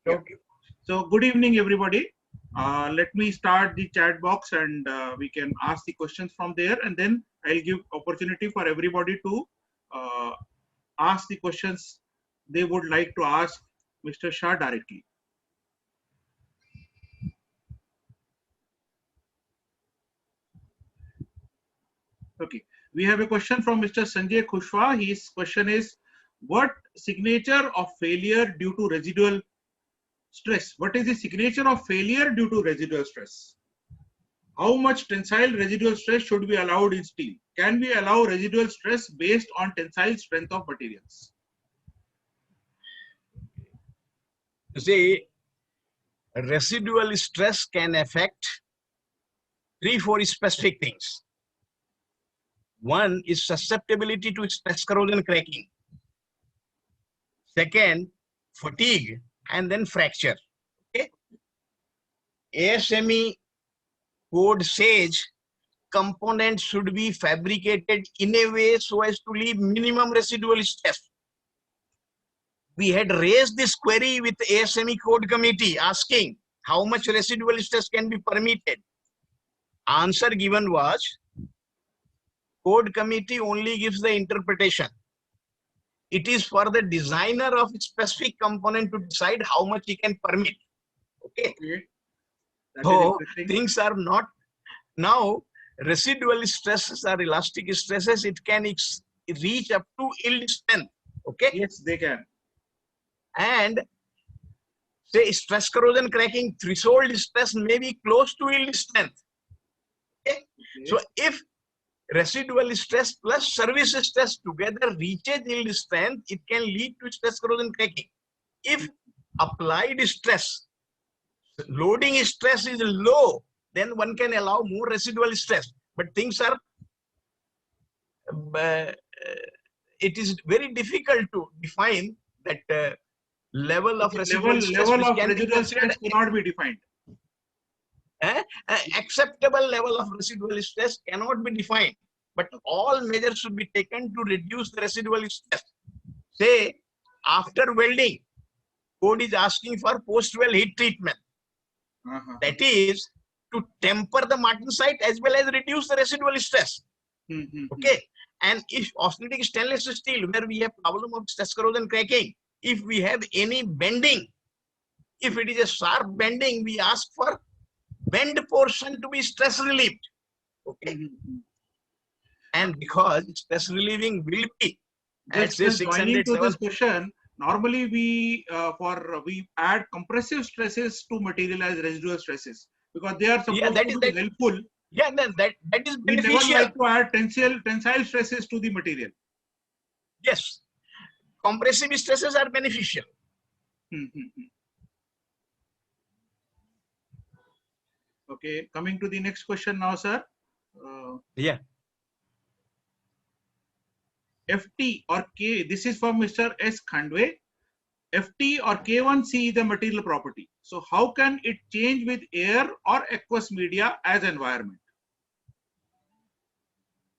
Okay. So good evening, everybody. Let me start the chat box and we can ask the questions from there, and then I'll give opportunity for everybody to uh, ask the questions they would like to ask Mr. Shah directly. Okay, we have a question from Mr. Sanjay Khushwa. His question is, what signature of failure due to residual stress? What is the signature of failure due to residual stress? How much tensile residual stress should be allowed in steel? Can we allow residual stress based on tensile strength of materials? You see, residual stress can affect 3-4 specific things. One is susceptibility to stress corrosion cracking. Second, fatigue, and then fracture. Okay? ASME code says components should be fabricated in a way so as to leave minimum residual stress. We had raised this query with ASME code committee asking how much residual stress can be permitted. Answer given was, code committee only gives the interpretation. It is for the designer of a specific component to decide how much he can permit. Okay. So things are not now residual stresses are elastic stresses. It can reach up to yield strength. Okay. Yes, they can. And say stress corrosion cracking threshold stress may be close to yield strength. Okay. So if residual stress plus service stress together reaches yield strength, it can lead to stress corrosion cracking. If applied stress, loading stress is low, then one can allow more residual stress. But things are, it is very difficult to define that level of residual stress level of residual stress cannot be defined. Acceptable level of residual stress cannot be defined, but all measures should be taken to reduce the residual stress. Say, after welding, code is asking for post-weld heat treatment. That is to temper the martensite as well as reduce the residual stress. Okay. And if austenitic stainless steel, where we have problem of stress corrosion cracking, if we have any bending, if it is a sharp bending, we ask for bend portion to be stress relieved. Okay. And because stress relieving will be, just joining to this question, normally we add compressive stresses to material as residual stresses because they are supposed to be helpful. Yeah, then that is beneficial. We never like to add tensile stresses to the material. Yes, compressive stresses are beneficial. Okay, coming to the next question now, sir. Yeah. FT or K, this is from Mr. S. Khandwe. FT or K1C is a material property. So how can it change with air or aqueous media as environment?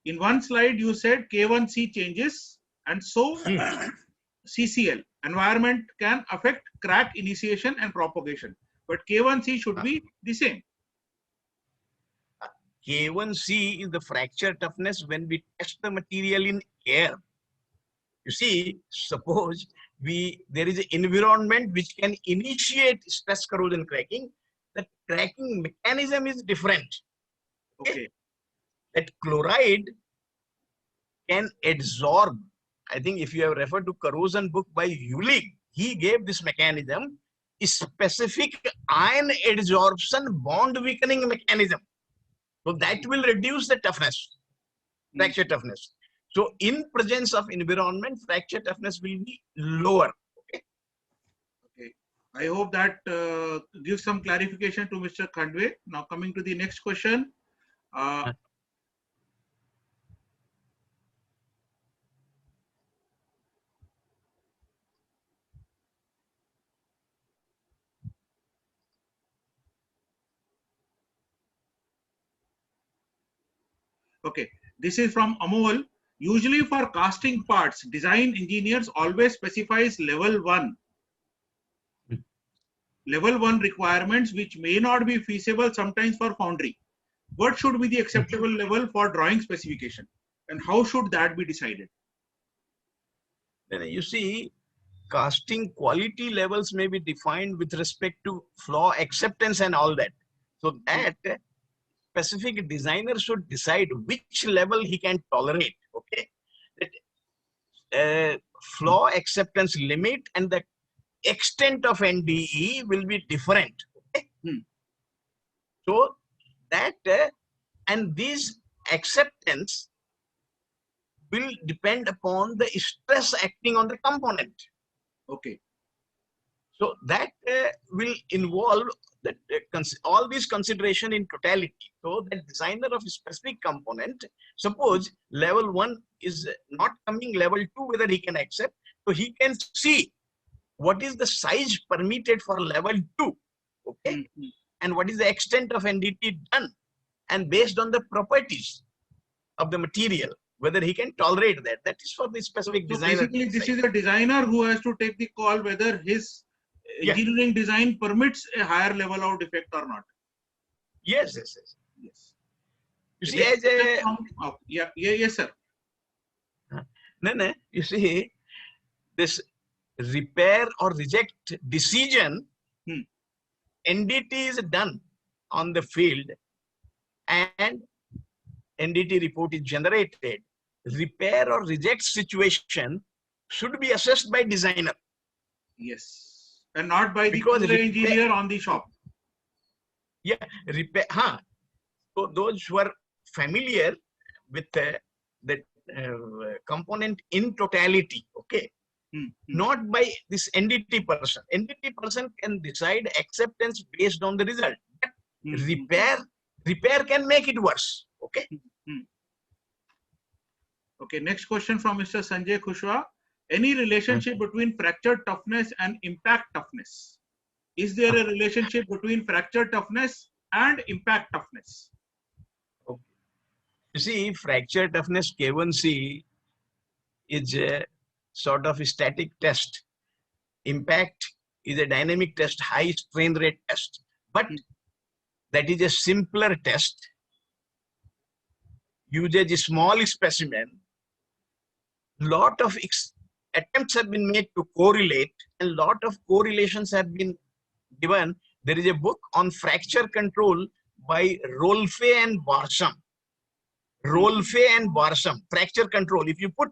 In one slide, you said K1C changes, and so CCL, environment can affect crack initiation and propagation. But K1C should be the same. K1C is the fracture toughness when we test the material in air. You see, suppose there is an environment which can initiate stress corrosion cracking. The cracking mechanism is different. Okay. That chloride can absorb. I think if you have referred to corrosion book by Ulig, he gave this mechanism, specific ion adsorption bond weakening mechanism. So that will reduce the toughness, fracture toughness. So in presence of environment, fracture toughness will be lower. Okay. Okay. I hope that gives some clarification to Mr. Khandwe. Now coming to the next question. Okay, this is from Amol. Usually for casting parts, design engineers always specifies level 1. level 1 requirements which may not be feasible sometimes for foundry. What should be the acceptable level for drawing specification, and how should that be decided? Then you see, casting quality levels may be defined with respect to flaw acceptance and all that. So that specific designer should decide which level he can tolerate. Okay, that, flaw acceptance limit and the extent of NDE will be different. Okay? So that and this acceptance will depend upon the stress acting on the component. Okay. So that will involve that all these consideration in totality. So the designer of a specific component, suppose level 1 is not coming, level 2 whether he can accept, so he can see what is the size permitted for level 2, okay, and what is the extent of NDT done, and based on the properties of the material, whether he can tolerate that. That is for the specific So designer. basically, this is a designer who has to take the call whether his engineering design permits a higher level of defect or not. Yes. Yes. You see, as a yes, sir. No, you see, this repair or reject decision, NDT is done on the field and NDT report is generated. Repair or reject situation should be assessed by designer. Yes, and not by the Because engineer on the shop. Yeah, repair. So those who are familiar with the component in totality, okay, not by this NDT person. NDT person can decide acceptance based on the result. Repair can make it worse. Okay. Okay. Next question from Mr. Sanjay Khushwa. Any relationship between fracture toughness and impact toughness? Is there a relationship between fracture toughness and impact toughness? Okay. You see, fracture toughness K1C is a sort of a static test. Impact is a dynamic test, high strain rate test. But that is a simpler test. Uses a small specimen. Lot of attempts have been made to correlate, and lot of correlations have been given. There is a book on fracture control by Rolfe and Barsham. Rolfe and Barsham, fracture control. If you put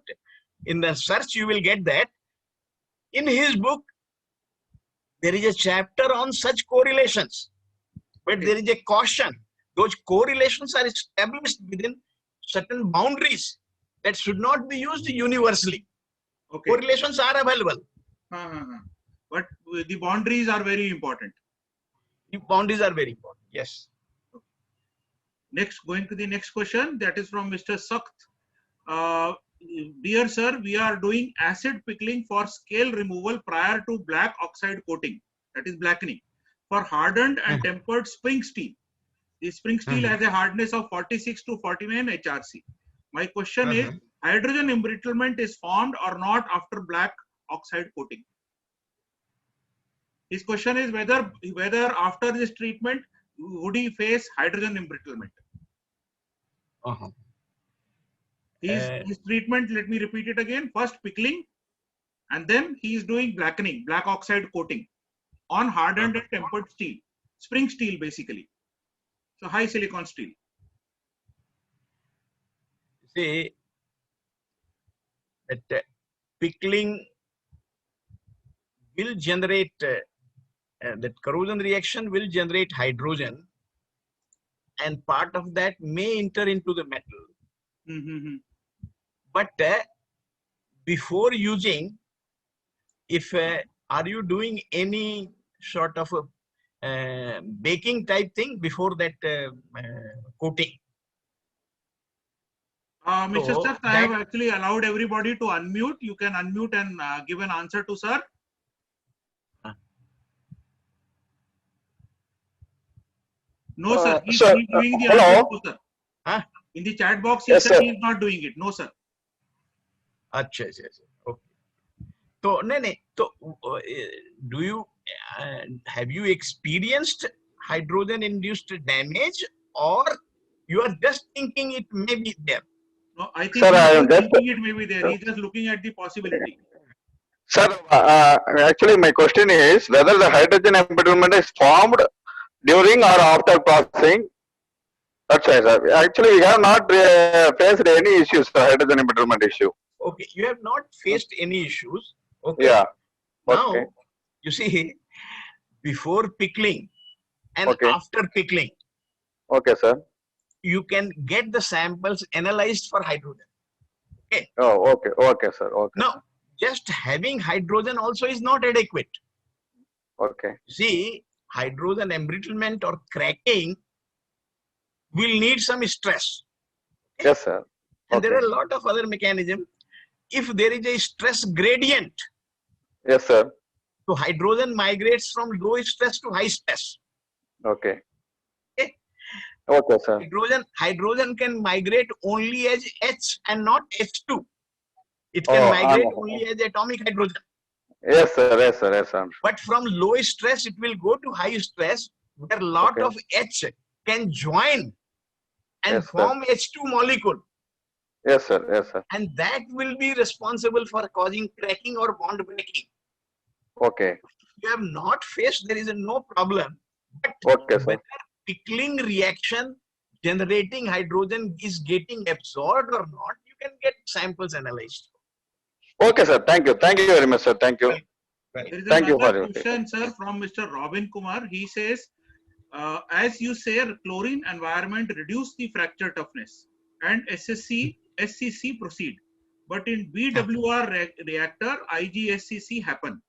in the search, you will get that. In his book, there is a chapter on such correlations, but there is a caution. Those correlations are established within certain boundaries that should not be used universally. Okay. Correlations are available. But the boundaries are very important. The boundaries are very important, yes. Next, going to the next question, that is from Mr. Sakht. Dear sir, we are doing acid pickling for scale removal prior to black oxide coating, that is blackening, for hardened and tempered spring steel. The spring steel has a hardness of 46 to 49 HRC. My question is, hydrogen embrittlement is formed or not after black oxide coating? His question is whether after this treatment would he face hydrogen embrittlement? His treatment, let me repeat it again. First pickling, and then he is doing blackening, black oxide coating on hardened and tempered steel, spring steel basically. So high silicon steel. See that pickling will generate that corrosion reaction will generate hydrogen, and part of that may enter into the metal. But before using, if are you doing any sort of a baking type thing before that coating? Mr. Sakht, I have actually allowed everybody to unmute. You can unmute and give an answer to sir. No, sir. He's doing the answer to sir. In the chat box, he said he is not doing it. No, sir. Okay. So, so do you have you experienced hydrogen induced damage, or you are just thinking it may be there? No, I think Sir, he's I am just just, thinking it may be there. He's just looking at the possibility. sir, actually my question is whether the hydrogen embrittlement is formed during or after processing. That's right, sir. Actually, we have not faced any issues, sir, hydrogen embrittlement issue. Okay, you have not faced any issues. Okay. Yeah. Now, Okay. you see, before pickling and Okay. after pickling, Okay, sir. you can get the samples analyzed for hydrogen. Okay. Oh, okay. Okay, sir. Okay. Now, just having hydrogen also is not adequate. Okay. See, hydrogen embrittlement or cracking will need some stress. Okay? Yes, sir. And there Okay. are a lot of other mechanisms. If there is a stress gradient, Yes, sir. so hydrogen migrates from low stress to high stress. Okay. Okay. Okay, sir. Hydrogen can migrate only as H and not H2. It can Oh, migrate only as atomic hydrogen. yes, sir. Yes, sir. Yes, sir. But from low stress, it will go to high stress, where lot Okay. of H can join and Yes, sir. form H2 molecule. Yes, sir. Yes, sir. And that will be responsible for causing cracking or bond breaking. Okay. You have not faced, there is no problem. But Okay, sir. whether pickling reaction generating hydrogen is getting absorbed or not, you can get samples analyzed. Okay, sir. Thank you. Thank you very much, sir. Thank you. Right. There is Thank you another for your question, sir, from Mr. Robin Kumar. He says, as you say, chlorine environment reduce the fracture toughness and SCC proceed. But in BWR reactor, IGSCC happen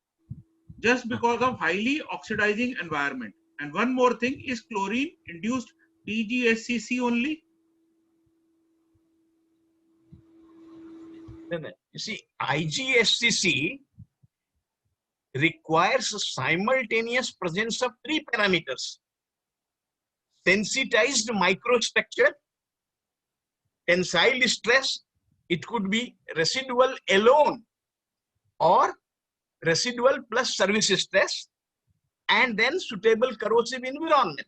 just because of highly oxidizing environment. And one more thing, is chlorine induced TGSCC only? You see, IGSCC requires simultaneous presence of three parameters: sensitized microstructure, tensile stress, it could be residual alone or residual plus service stress, and then suitable corrosive environment.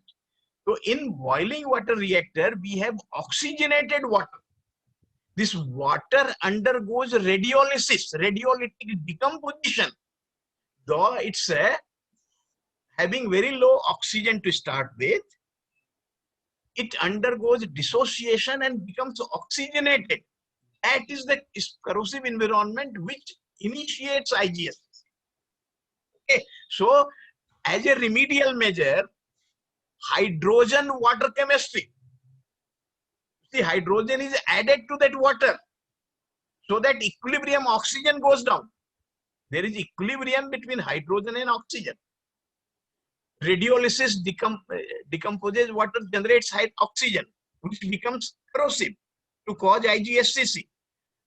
So in boiling water reactor, we have oxygenated water. This water undergoes radiolysis, radiolytic decomposition. Though it's having very low oxygen to start with, it undergoes dissociation and becomes oxygenated. That is the corrosive environment which initiates IGS. Okay, so as a remedial measure, hydrogen water chemistry. See, hydrogen is added to that water so that equilibrium oxygen goes down. There is equilibrium between hydrogen and oxygen. Radiolysis decomposes water, generates oxygen, which becomes corrosive to cause IGSCC.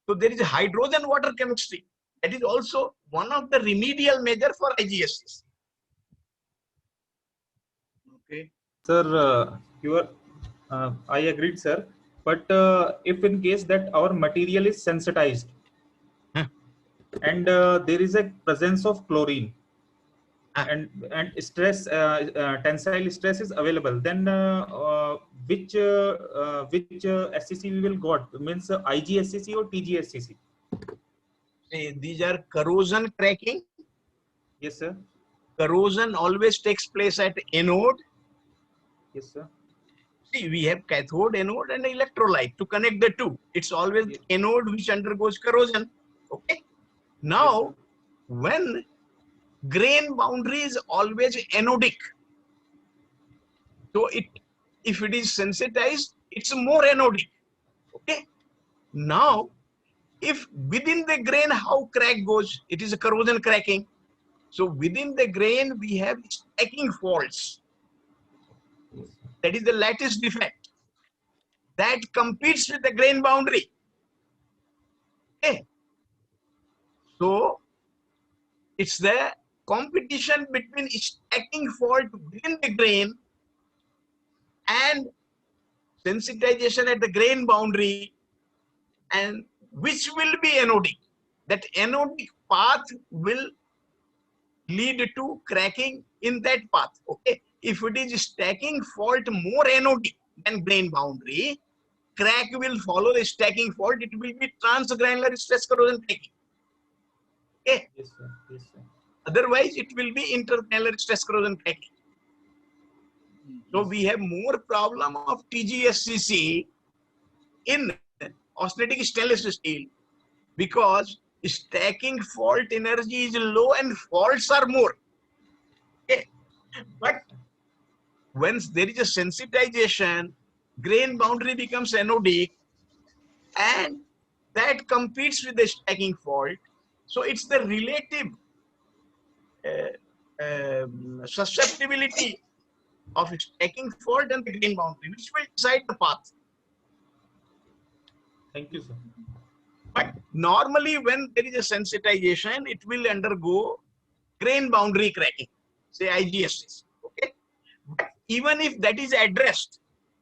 So there is a hydrogen water chemistry. That is also one of the remedial measure for IGSCC. Okay. Sir, I agreed, sir. But if in case that our material is sensitized and there is a presence of chlorine and stress, tensile stress is available, then which SCC we will got? Means IGSCC or TGSCC? These are corrosion cracking. Yes, sir. Corrosion always takes place at anode. Yes, sir. See, we have cathode, anode, and electrolyte to connect the two. It's always Yes. anode which undergoes corrosion. Okay. Now, Yes, when grain boundary is always anodic, so if it is sensitized, it's more anodic. Okay. Now, if within the grain how crack goes, it is a corrosion cracking. So within the grain we have stacking faults. That is the lattice defect that competes with the grain boundary. Okay. So it's the competition between stacking fault within the grain and sensitization at the grain boundary, and which will be anodic. That anodic path will lead to cracking in that path. Okay, if it is stacking fault more anodic than grain boundary, crack will follow the stacking fault. It will be transgranular stress corrosion cracking. Okay, Yes, sir. Yes, sir. otherwise it will be intergranular stress corrosion cracking. So we have more problem of TGSCC in austenitic stainless steel because stacking fault energy is low and faults are more. Okay. But once there is a sensitization, grain boundary becomes anodic and that competes with the stacking fault. So it's the relative susceptibility of stacking fault and the grain boundary which will decide the path. Thank you, sir. But normally when there is a sensitization, it will undergo grain boundary cracking, say IGSS. Okay. But even if that is addressed,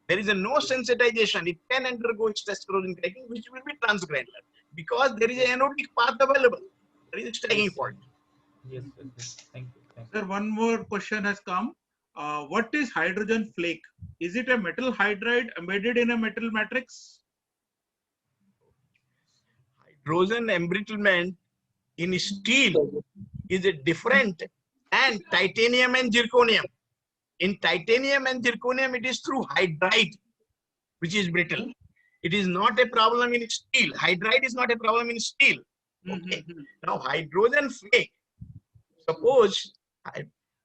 there is a no sensitization, it can undergo stress corrosion cracking, which will be transgranular because there is an anodic path available. There is a stacking Yes, sir. fault. Yes, sir. Yes. Thank you. Thank you. Sir, one more question has come. What is hydrogen flake? Is it a metal hydride embedded in a metal matrix? Hydrogen embrittlement in steel is a different than titanium and zirconium. In titanium and zirconium, it is through hydride, which is brittle. It is not a problem in steel. Hydride is not a problem in steel. Okay. Now, hydrogen flake, suppose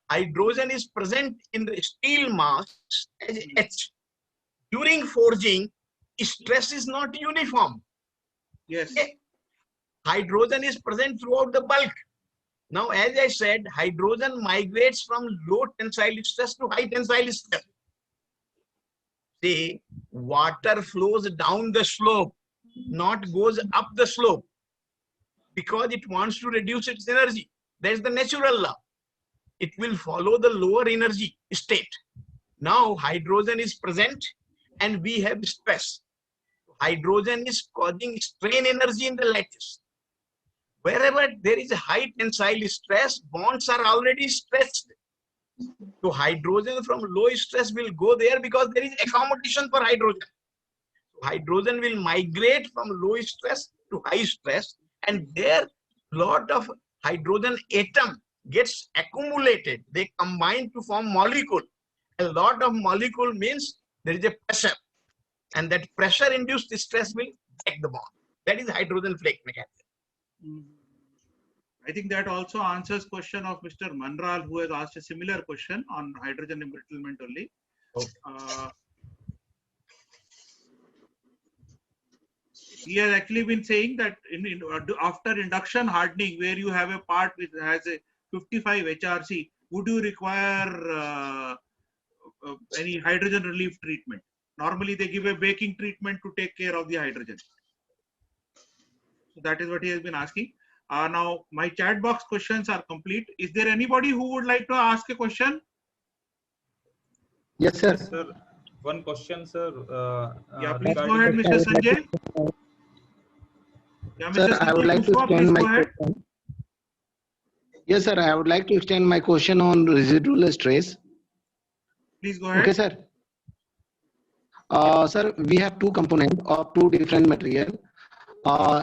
hydrogen is present in the steel mass as H. During forging, stress is not uniform. Yes. Okay. Hydrogen is present throughout the bulk. Now, as I said, hydrogen migrates from low tensile stress to high tensile stress. See, water flows down the slope, not goes up the slope, because it wants to reduce its energy. That's the natural law. It will follow the lower energy state. Now, hydrogen is present and we have stress. Hydrogen is causing strain energy in the lattice. Wherever there is a high tensile stress, bonds are already stressed. So hydrogen from low stress will go there because there is accommodation for hydrogen. So hydrogen will migrate from low stress to high stress, and there lot of hydrogen atom gets accumulated. They combine to form molecule. A lot of molecule means there is a pressure, and that pressure induced stress will break the bond. That is hydrogen flake mechanism. I think that also answers question of Mr. Manral, who has asked a similar question on hydrogen embrittlement only. Okay. He has actually been saying that after induction hardening, where you have a part which has a 55 HRC, would you require any hydrogen relief treatment? Normally, they give a baking treatment to take care of the hydrogen. So that is what he has been asking. Now, my chat box questions are complete. Is there anybody who would like to ask a question? Yes, sir. Sir, one question, sir. Yeah, please go ahead, Mr. Sanjay. Yeah, Mr. Sir, I would Sanjay like to Kushwaha, please extend go my ahead. question. Yes, sir. I would like to extend my question on residual stress. Please go ahead. Okay, sir. Sir, we have two components of two different material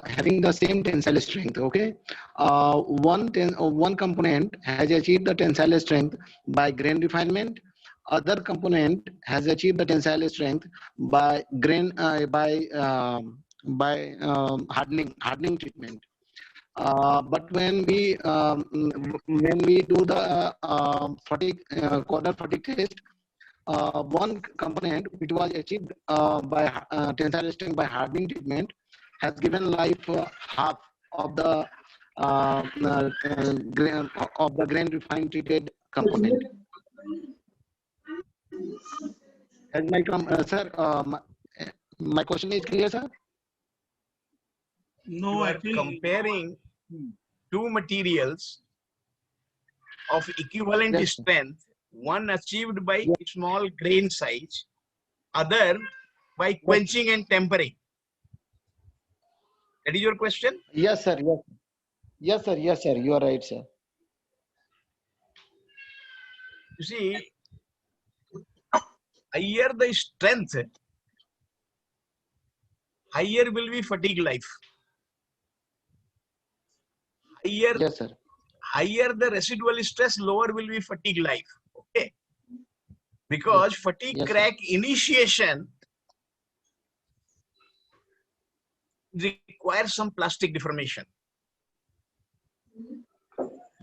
having the same tensile strength. Okay, one component has achieved the tensile strength by grain refinement. Other component has achieved the tensile strength by hardening treatment. But when we do the quarter fatigue test, one component which was achieved by tensile strength by hardening treatment has given life half of the grain refined treated component. As sir, my question is clear, sir. No, You are actually, comparing two materials of equivalent Yes. strength, one achieved by small grain size, other by quenching and tempering. That is your question? Yes, sir. Yes, yes, sir. Yes, sir. You are right, sir. You see, higher the strength, higher will be fatigue life. Higher, Yes, sir. higher the residual stress, lower will be fatigue life. Okay. Because fatigue Yes, sir. crack initiation requires some plastic deformation.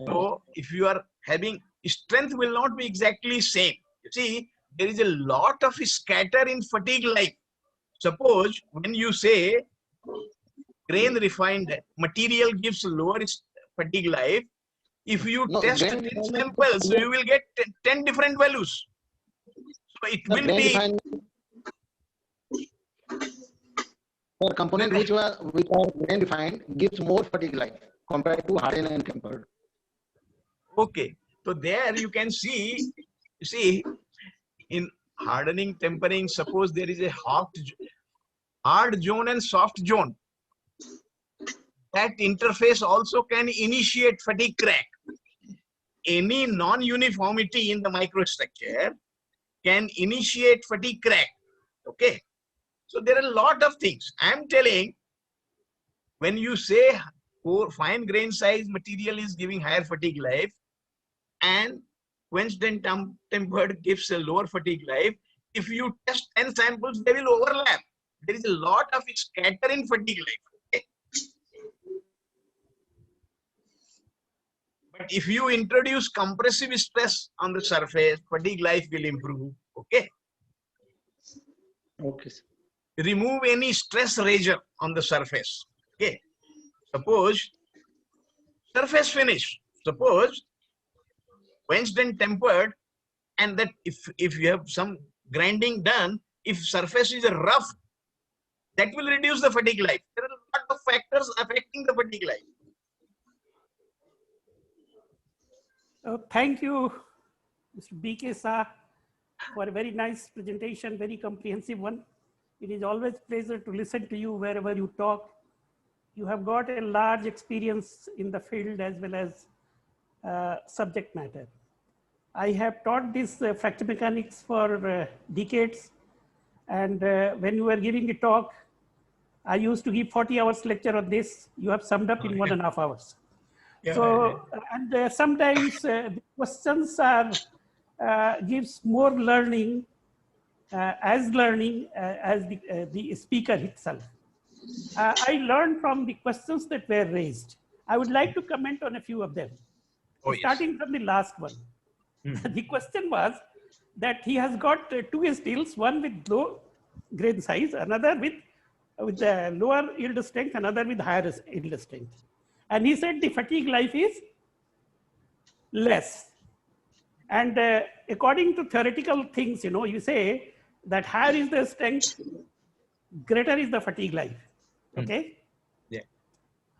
So if you are having strength will not be exactly same. You see, there is a lot of scatter in fatigue life. Suppose when you say grain refined material gives lower fatigue life, if you No, test grain 10 refinement, samples, you will get 10 different values. So it the will grain be refinement for component which are grain refined gives more fatigue life compared to hardened and tempered. okay. So there you can see, in hardening, tempering, suppose there is a hard zone and soft zone. That interface also can initiate fatigue crack. Any non-uniformity in the microstructure can initiate fatigue crack. Okay. So there are a lot of things. I am telling, when you say fine grain size material is giving higher fatigue life and quenched and tempered gives a lower fatigue life, if you test 10 samples, they will overlap. There is a lot of scatter in fatigue life. Okay? But if you introduce compressive stress on the surface, fatigue life will improve. Okay. Okay, sir. Remove any stress region on the surface. Okay. Suppose surface finish. Suppose quenched and tempered, and that if you have some grinding done, if surface is rough, that will reduce the fatigue life. There are a lot of factors affecting the fatigue life. Thank you, Mr. B.K. Shah, for a very nice presentation, very comprehensive one. It is always a pleasure to listen to you wherever you talk. You have got a large experience in the field as well as subject matter. I have taught this fracture mechanics for decades. And when you were giving a talk, I used to give 40 hours lecture on this. You have summed up in 1.5 hours. Yeah, So, and sometimes the questions are gives more learning as the speaker itself. I learned from the questions that were raised. I would like to comment on a few of them. Oh, yes. Starting from the last one. The question was that he has got two steels, one with low grain size, another with the lower yield strength, another with higher yield strength. And he said the fatigue life is less. And according to theoretical things, you know, you say that higher is the strength, greater is the fatigue life. Okay. Yeah.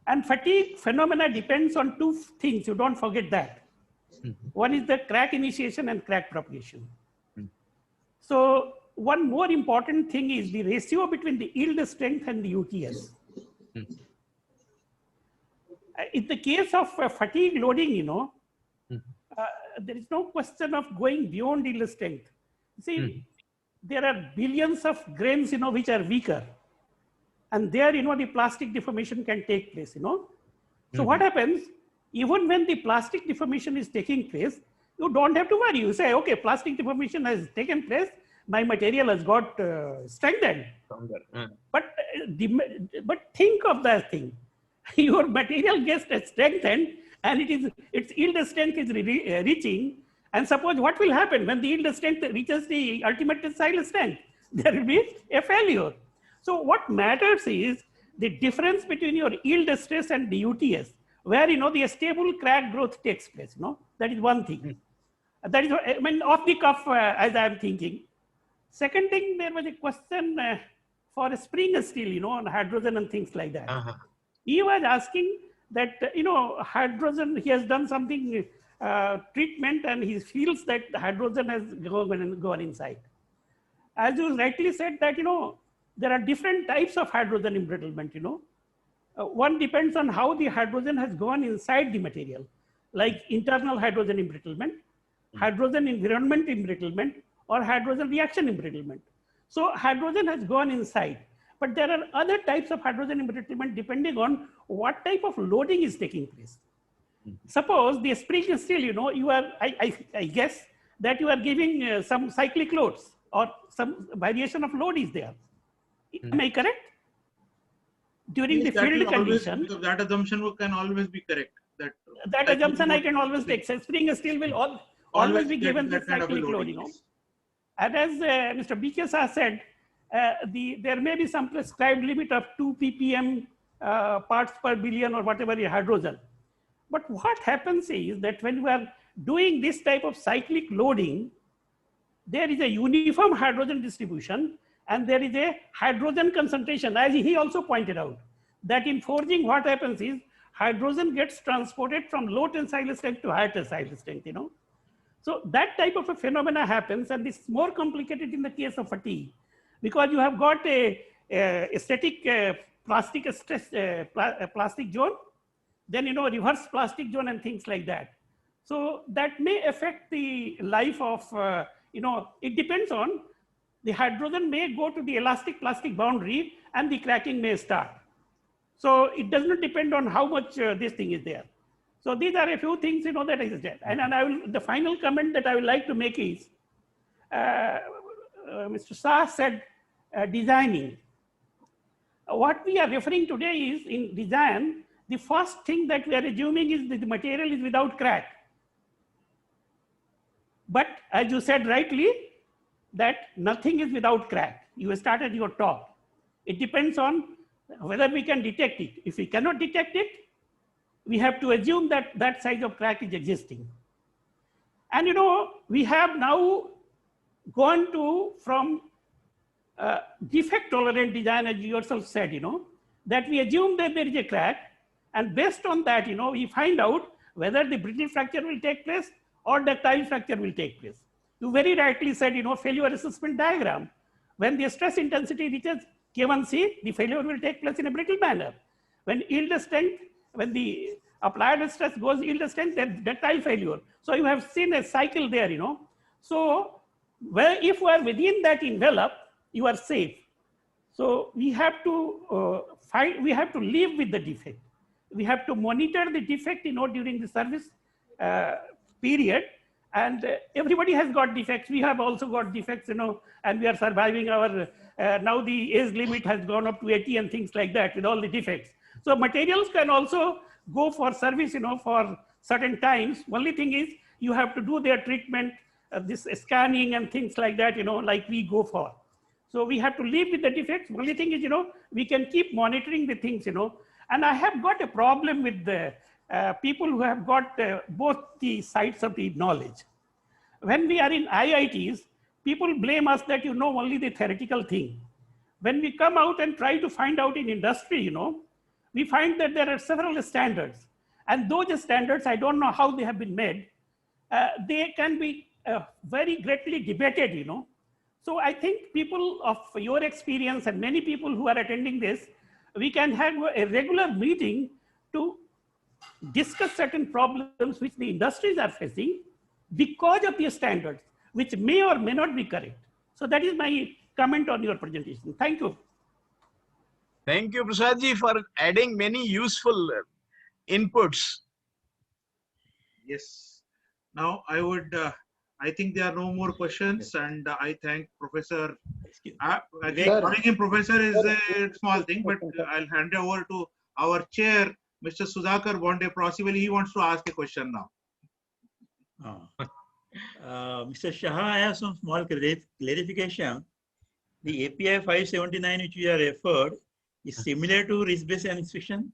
And fatigue phenomena depends on two things. You don't forget that. One is the crack initiation and crack propagation. So one more important thing is the ratio between the yield strength and the UTS. In the case of fatigue loading, you know, there is no question of going beyond yield strength. See, there are billions of grains, you know, which are weaker. And there, you know, the plastic deformation can take place, you know. So what happens, even when the plastic deformation is taking place, you don't have to worry. You say, okay, plastic deformation has taken place, my material has got strengthened. But think of that thing. Your material gets strengthened and its yield strength is reaching. And suppose what will happen when the yield strength reaches the ultimate tensile strength? There will be a failure. So what matters is the difference between your yield stress and the UTS, where, you know, the stable crack growth takes place. You know, that is one thing. That is, I mean, off the cuff as I am thinking. Second thing, there was a question for a spring steel, you know, on hydrogen and things like that. He was asking that, you know, hydrogen, he has done something treatment and he feels that the hydrogen has gone inside. As you rightly said that, you know, there are different types of hydrogen embrittlement, you know. One depends on how the hydrogen has gone inside the material, like internal hydrogen embrittlement. hydrogen environment embrittlement or hydrogen reaction embrittlement. So hydrogen has gone inside, but there are other types of hydrogen embrittlement depending on what type of loading is taking place. Suppose the spring steel, you are, I guess that you are giving some cyclic loads or some variation of load is there. Am I correct? During the field condition. That assumption can always be correct. That assumption I can always take. So spring steel will always be given the cyclic load, And as Mr. B.K. Shah said, there may be some prescribed limit of 2 ppm parts per billion or whatever is hydrogen. But what happens is that when we are doing this type of cyclic loading, there is a uniform hydrogen distribution and there is a hydrogen concentration, as he also pointed out, that in forging what happens is hydrogen gets transported from low tensile strength to higher tensile strength, So that type of a phenomena happens, and this is more complicated in the case of fatigue because you have got a static plastic stress, plastic zone, then reverse plastic zone and things like that. So that may affect the life of, it depends on the hydrogen may go to the elastic plastic boundary and the cracking may start. So it does not depend on how much this thing is there. So these are a few things, that is there. And the final comment that I would like to make is, Mr. Shah said designing. What we are referring today is in design, the first thing that we are assuming is that the material is without crack. But as you said rightly, that nothing is without crack. You started your talk. It depends on whether we can detect it. If we cannot detect it, we have to assume that that size of crack is existing. And we have now gone to from defect tolerant design, as you yourself said, that we assume that there is a crack, and based on that, we find out whether the brittle fracture will take place or ductile fracture will take place. You very rightly said, failure assessment diagram. When the stress intensity reaches K1C, the failure will take place in a brittle manner. When yield strength, when the applied stress goes yield strength, then ductile failure. So you have seen a cycle there, So if we are within that envelope, you are safe. So we have to we have to live with the defect. We have to monitor the defect, during the service period. And everybody has got defects. We have also got defects, and we are surviving our, now the age limit has gone up to 80 and things like that with all the defects. So materials can also go for service, for certain times. Only thing is you have to do their treatment, this scanning and things like that, like we go for. So we have to live with the defects. Only thing is, we can keep monitoring the things, And I have got a problem with the people who have got both the sides of the knowledge. When we are in IITs, people blame us that only the theoretical thing. When we come out and try to find out in industry, we find that there are several standards. And those standards, I don't know how they have been made. They can be very greatly debated, So I think people of your experience and many people who are attending this, we can have a regular meeting to discuss certain problems which the industries are facing because of the standards, which may or may not be correct. So that is my comment on your presentation. Thank you. Thank you, Prasadji, for adding many useful inputs. Yes. Now I would, I think there are no more questions, and I thank Professor. Again, calling him Professor is a small thing, but I'll hand over to our chair, Mr. Sudhakar Bonde. Possibly he wants to ask a question now. Mr. Shah, I have some small clarification. The API 579 which we are referred is similar to risk-based inspection?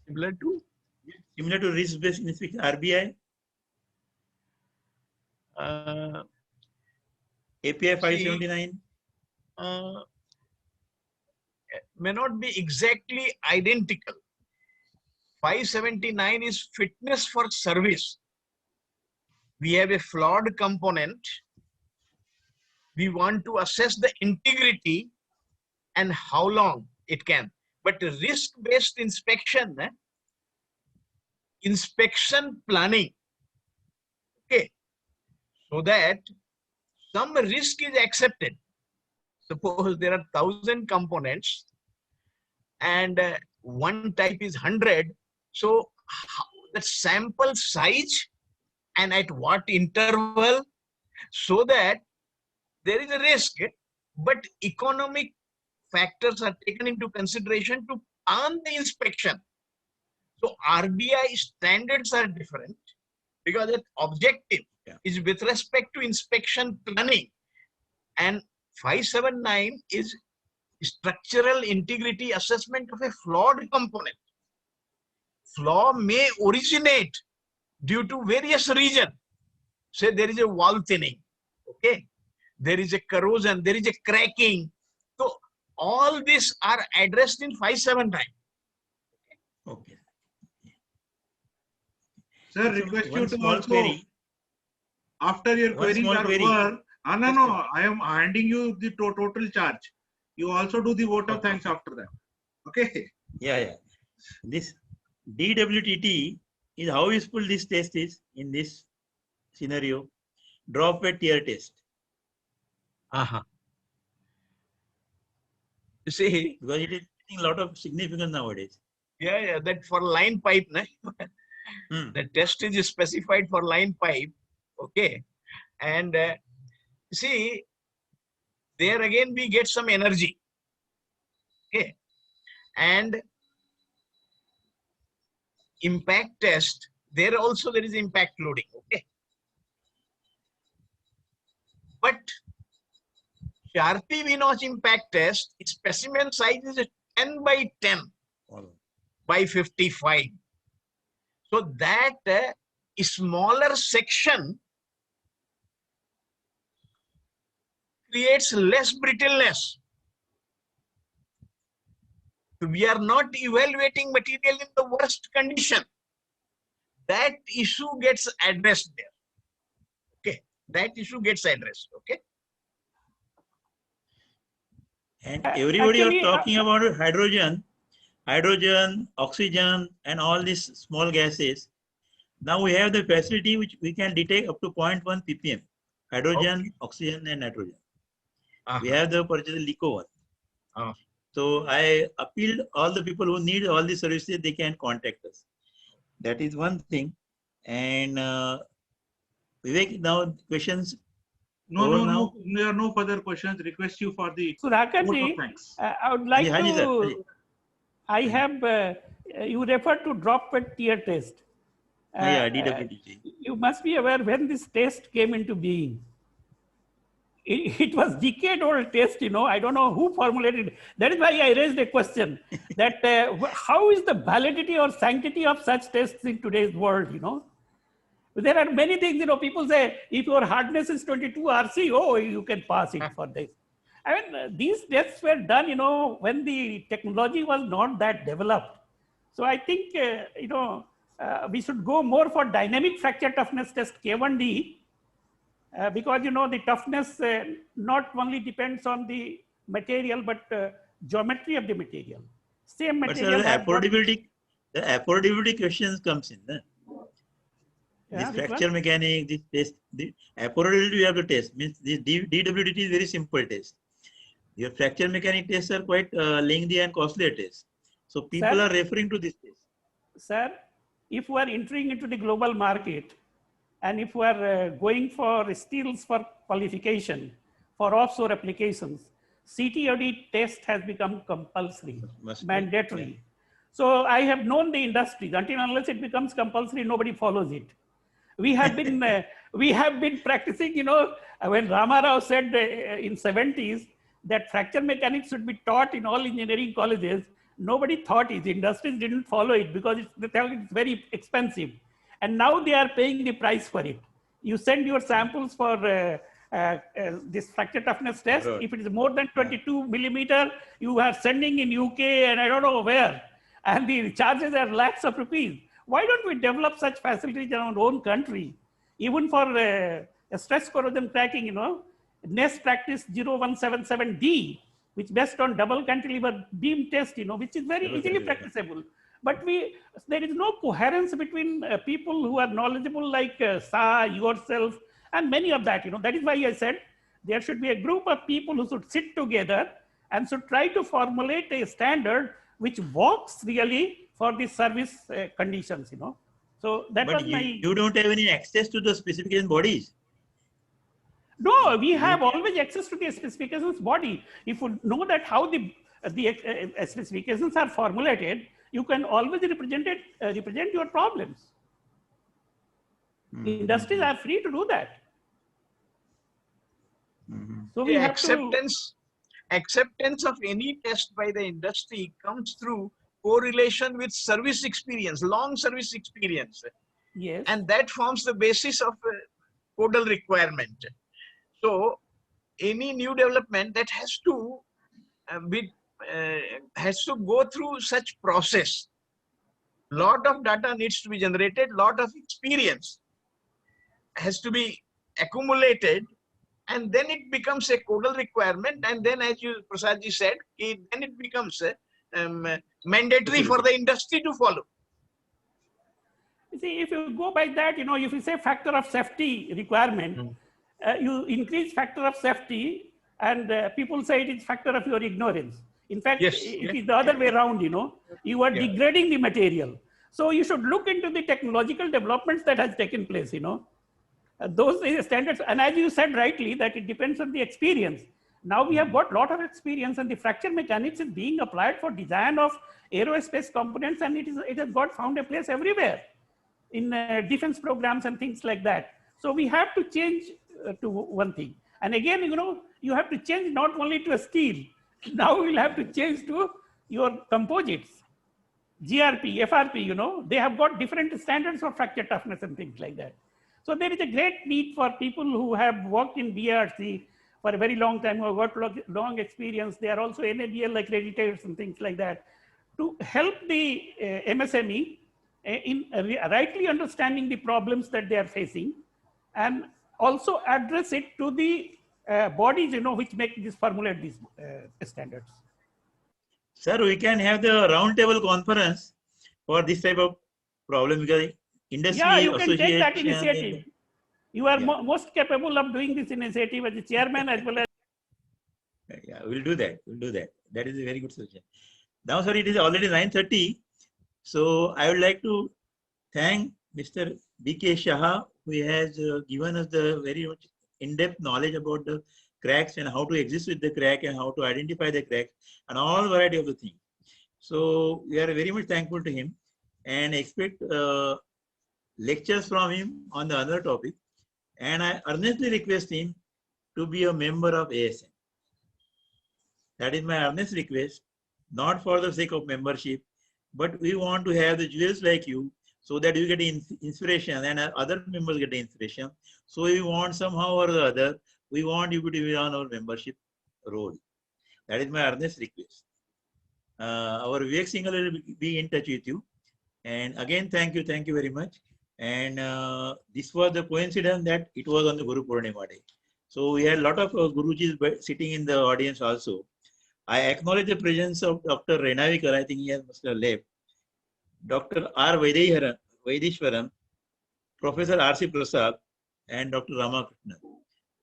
Similar to? Similar to risk-based inspection, RBI? API 579? May not be exactly identical. 579 is fitness for service. We have a flawed component. We want to assess the integrity and how long it can. But risk-based inspection, inspection planning. Okay, so that some risk is accepted. Suppose there are 1,000 components and one type is 100. So the sample size and at what interval, so that there is a risk, but economic factors are taken into consideration to plan the inspection. So RBI standards are different because the objective is with respect to inspection planning, and 579 is structural integrity assessment of a flawed component. Flaw may originate due to various reasons. Say there is a wall thinning, okay? There is a corrosion, there is a cracking. So all these are addressed in 579. Okay. Sir, request you One to small also, query. after your One queries small are query. over, no, Just no, a- I am handing you the total charge. You also do the vote of Okay. thanks after that. Okay. Yeah, yeah. This DWTT is how useful this test is in this scenario. Drop weight tear test. You see, Because it is getting a lot of significance nowadays. yeah, that for line pipe, na? Hmm. The test is specified for line pipe, okay? And see, there again we get some energy, okay? And impact test, there also there is impact loading, okay? But Sharpie Vinod impact test, specimen size is 10 by 10 All. by 55. So that smaller section creates less brittleness. We are not evaluating material in the worst condition. That issue gets addressed there. Okay, that issue gets addressed. Okay. And everybody Actually, was talking about hydrogen, oxygen, and all these small gases. Now we have the facility which we can detect up to 0.1 ppm. Hydrogen, Okay. oxygen, and nitrogen. Uh-huh. We have the purchase LICO one. Uh-huh. So I appealed all the people who need all these services, they can contact us. That is one thing. And Vivek, now questions. No, Over no, now. no, there are no further questions. Request you for the Sudhakar vote ji, of thanks. I would like Haji, sir, Haji. to, I have, you refer to drop weight tear test. Yeah, DWTG. You must be aware when this test came into being. It was decade-old test, you know. I don't know who formulated it. That is why I raised a question that how is the validity or sanctity of such tests in today's world, you know? There are many things, you know, people say, if your hardness is 22 RC, oh, you can pass it for this. I mean, these tests were done, you know, when the technology was not that developed. So I think, you know, we should go more for dynamic fracture toughness test K1D, because, you know, the toughness not only depends on the material, but geometry of the material. Same But material. sir, the affordability questions comes in. Yeah, This fracture mechanics, this test, the affordability you have to test. Means this DWTT is very simple test. Your fracture mechanic tests are quite lengthy and costly tests. So people Sir? are referring to this test. Sir, if we are entering into the global market and if we are going for steels for qualification for offshore applications, CTOD test has become compulsory, Must be, mandatory. yeah. So I have known the industry until unless it becomes compulsory, nobody follows it. We have been practicing, you know, when Rama Rao said in 70s that fracture mechanics should be taught in all engineering colleges, nobody thought it. The industries didn't follow it because they thought it's very expensive. And now they are paying the price for it. You send your samples for this fracture toughness test. Right. If it is more than 22 millimeter, you are sending in UK and I don't know where. And the charges are lakhs of rupees. Why don't we develop such facilities in our own country? Even for stress corrosion cracking, you know, NEST practice 0177D, which based on double cantilever beam test, you know, which is very easily practicable. But there is no coherence between people who are knowledgeable like Sa, yourself, and many of that, that is why I said there should be a group of people who should sit together and should try to formulate a standard which works really for the service conditions, So that But was my. you don't have any access to the specification bodies. No, we have always access to the specifications body. If you know that how the specifications are formulated, you can always represent your problems. Industries are free to do that. So we have acceptance of any test by the industry comes through correlation with service experience, long service experience. Yes. And that forms the basis of codal requirement. So any new development that has to go through such process. Lot of data needs to be generated, lot of experience has to be accumulated, and then it becomes a codal requirement, and then, as you Prasadji said, then it becomes mandatory for the industry to follow. You see, if you go by that, if you say factor of safety requirement, you increase factor of safety, and people say it is factor of your ignorance. In fact, it is the other way around, you are degrading the material. So you should look into the technological developments that has taken place, those standards. And as you said rightly, that it depends on the experience. Now we have got a lot of experience, and the fracture mechanics is being applied for design of aerospace components, and it has got found a place everywhere in defense programs and things like that. So we have to change to one thing. And again, you have to change not only to a steel. Now we'll have to change to your composites, GRP, FRP, they have got different standards for fracture toughness and things like that. So there is a great need for people who have worked in BRC for a very long time, who have got long experience. They are also NABL accredited and things like that, to help the MSME in rightly understanding the problems that they are facing, and also address it to the bodies, which make formulate these standards. Sir, we can have the roundtable conference for this type of problem, because industry you can take that initiative. You are most capable of doing this initiative as a chairman as well as. Yeah, we'll do that. We'll do that. That is a very good suggestion. Now, sir, it is already 9:30. So I would like to thank Mr. B.K. Shah, who has given us the very much in-depth knowledge about the cracks and how to exist with the crack and how to identify the cracks and all variety of the things. So we are very much thankful to him and expect lectures from him on the other topic. And I earnestly request him to be a member of ASM. That is my earnest request, not for the sake of membership, but we want to have the jewels like you, so that you get inspiration and other members get inspiration. So we want somehow or the other, we want you to be on our membership role. That is my earnest request. Our Vivek Singhal will be in touch with you. And again, thank you very much. And this was the coincidence that it was on the Guru Purnima day. So we had a lot of Gurujis sitting in the audience also. I acknowledge the presence of Dr. Renavikar, I think he must have left, Dr. R. Vaidishwaran, Professor R.C. Prasad, and Dr. Ramakrishnan.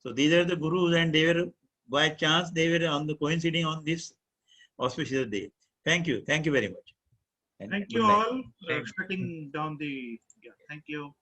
So these are the Gurus, and they were, by chance, they were on the coinciding on this auspicious day. Thank you very much. And thank you all. Shutting down the, thank you.